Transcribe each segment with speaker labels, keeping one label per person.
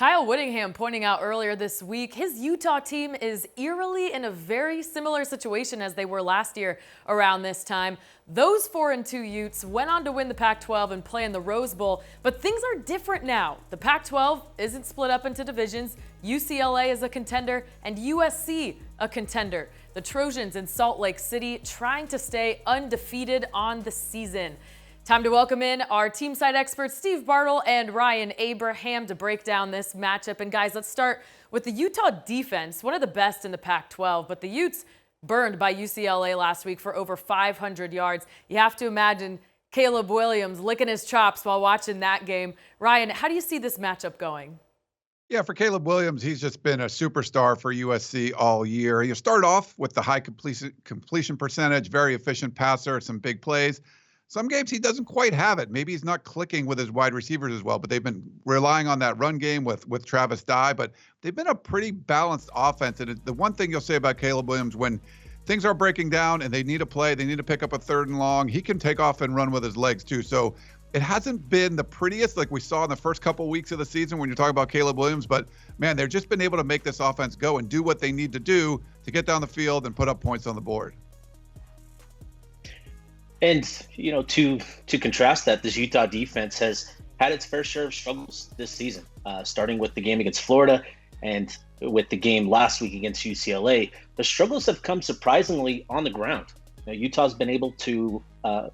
Speaker 1: Kyle Whittingham pointing out earlier this week, his Utah team is eerily in a very similar situation as they were last year around this time. Those 4-2 Utes went on to win the Pac-12 and play in the Rose Bowl, but things are different now. The Pac-12 isn't split up into divisions. UCLA is a contender and USC a contender. The Trojans in Salt Lake City trying to stay undefeated on the season. Time to welcome in our team side experts, Steve Bartle and Ryan Abraham, to break down this matchup. And guys, let's start with the Utah defense, one of the best in the Pac-12, but the Utes burned by UCLA last week for over 500 yards. You have to imagine Caleb Williams licking his chops while watching that game. Ryan, how do you see this matchup going?
Speaker 2: Yeah, for Caleb Williams, he's just been a superstar for USC all year. He started off with the high completion percentage, very efficient passer, some big plays. Some games he doesn't quite have it. Maybe he's not clicking with his wide receivers as well, but they've been relying on that run game with Travis Dye. But they've been a pretty balanced offense. And the one thing you'll say about Caleb Williams, when things are breaking down and they need a play, they need to pick up a 3rd and long, he can take off and run with his legs too. So it hasn't been the prettiest like we saw in the first couple of weeks of the season when you're talking about Caleb Williams. But, man, they've just been able to make this offense go and do what they need to do to get down the field and put up points on the board.
Speaker 3: And, to contrast that, this Utah defense has had its fair share of struggles this season, starting with the game against Florida and with the game last week against UCLA. The struggles have come surprisingly on the ground. Utah's been able to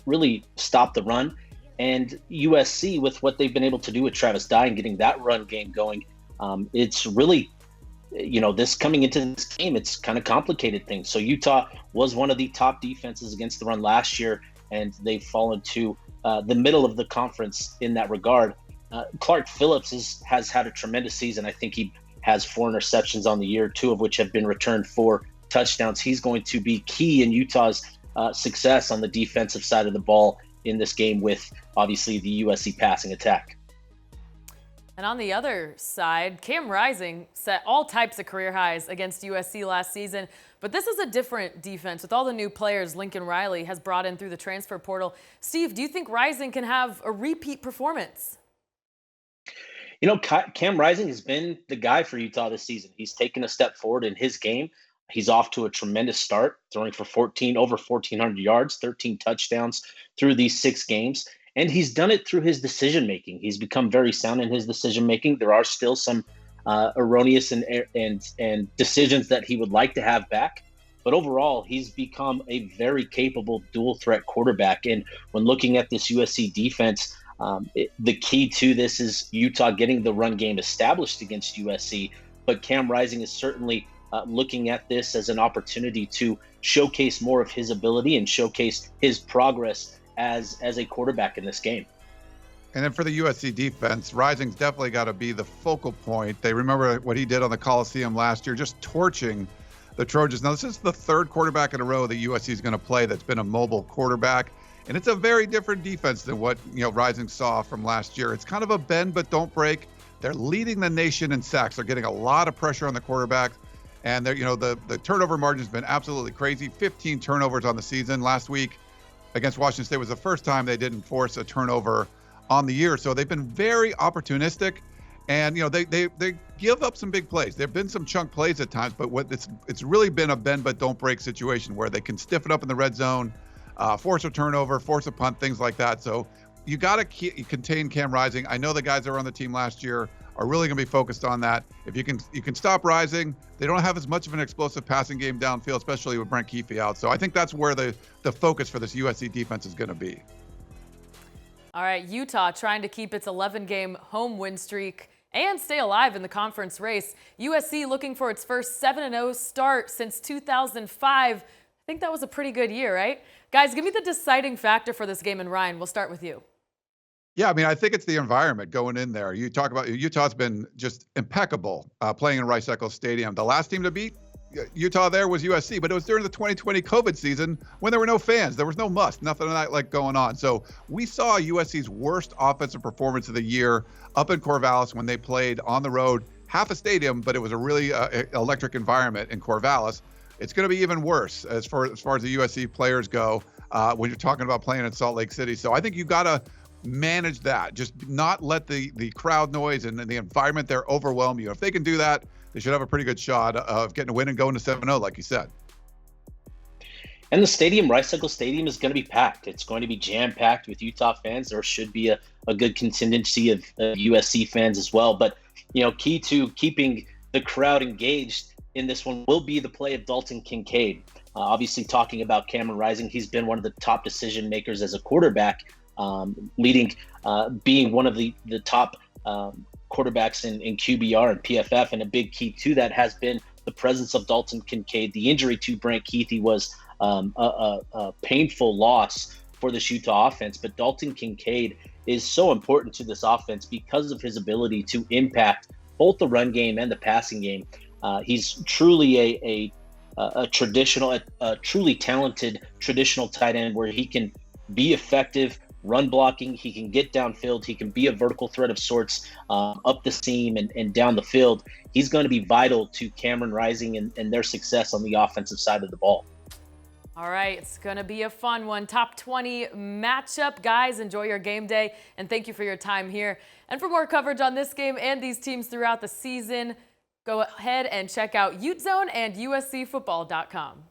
Speaker 3: really stop the run, and USC, with what they've been able to do with Travis Dye and getting that run game going, it's really this coming into this game, it's kind of complicated things. So Utah was one of the top defenses against the run last year, and they've fallen to the middle of the conference in that regard. Clark Phillips has had a tremendous season. I think he has 4 interceptions on the year, 2 of which have been returned for touchdowns. He's going to be key in Utah's success on the defensive side of the ball in this game with, obviously, the USC passing attack.
Speaker 1: And on the other side, Cam Rising set all types of career highs against USC last season. But this is a different defense with all the new players Lincoln Riley has brought in through the transfer portal. Steve, do you think Rising can have a repeat performance?
Speaker 3: Cam Rising has been the guy for Utah this season. He's taken a step forward in his game. He's off to a tremendous start, throwing for over 1,400 yards, 13 touchdowns through these 6 games. And he's done it through his decision-making. He's become very sound in his decision-making. There are still some erroneous and decisions that he would like to have back. But overall, he's become a very capable dual-threat quarterback. And when looking at this USC defense, the key to this is Utah getting the run game established against USC. But Cam Rising is certainly looking at this as an opportunity to showcase more of his ability and showcase his progress as a quarterback in this game.
Speaker 2: And then for the USC defense, Rising's definitely got to be the focal point. They remember what he did on the Coliseum last year, just torching the Trojans. Now, this is the 3rd quarterback in a row that USC is going to play that's been a mobile quarterback. And it's a very different defense than what Rising saw from last year. It's kind of a bend but don't break. They're leading the nation in sacks. They're getting a lot of pressure on the quarterback. And they're, the turnover margin has been absolutely crazy. 15 turnovers on the season. Last week against Washington State was the first time they didn't force a turnover on the year. So they've been very opportunistic, and they give up some big plays. There've been some chunk plays at times, but it's really been a bend but don't break situation where they can stiffen up in the red zone, force a turnover, force a punt, things like that. So you got to contain Cam Rising. I know the guys that were on the team last year are really going to be focused on that. If you can stop Rising, they don't have as much of an explosive passing game downfield, especially with Brent Keefe out. So I think that's where the focus for this USC defense is going to be.
Speaker 1: All right, Utah trying to keep its 11-game home win streak and stay alive in the conference race. USC looking for its first 7-0 start since 2005. I think that was a pretty good year, right? Guys, give me the deciding factor for this game, and Ryan, we'll start with you.
Speaker 2: Yeah, I think it's the environment going in there. You talk about Utah's been just impeccable playing in Rice-Eccles Stadium. The last team to beat Utah there was USC, but it was during the 2020 COVID season when there were no fans. There was no nothing like going on. So we saw USC's worst offensive performance of the year up in Corvallis when they played on the road, half a stadium, but it was a really electric environment in Corvallis. It's going to be even worse as far as the USC players go when you're talking about playing in Salt Lake City. So I think you've got to manage that. Just not let the crowd noise and the environment there overwhelm you. If they can do that, they should have a pretty good shot of getting a win and going to 7-0, like you said.
Speaker 3: And the stadium, Rice-Eccles Stadium, is going to be packed. It's going to be jam-packed with Utah fans. There should be a good contingency of USC fans as well. But, key to keeping the crowd engaged in this one will be the play of Dalton Kincaid. Obviously, talking about Cameron Rising, he's been one of the top decision makers as a quarterback, being one of the top quarterbacks in QBR and PFF. And a big key to that has been the presence of Dalton Kincaid. The injury to Brant Keithy was a painful loss for this Utah offense, but Dalton Kincaid is so important to this offense because of his ability to impact both the run game and the passing game. He's truly a truly talented traditional tight end where he can be effective run blocking. He can get downfield. He can be a vertical threat of sorts up the seam and down the field. He's going to be vital to Cameron Rising and their success on the offensive side of the ball.
Speaker 1: All right, it's going to be a fun one. Top 20 matchup. Guys, enjoy your game day, and thank you for your time here. And for more coverage on this game and these teams throughout the season, go ahead and check out UTEZONE and USCFootball.com.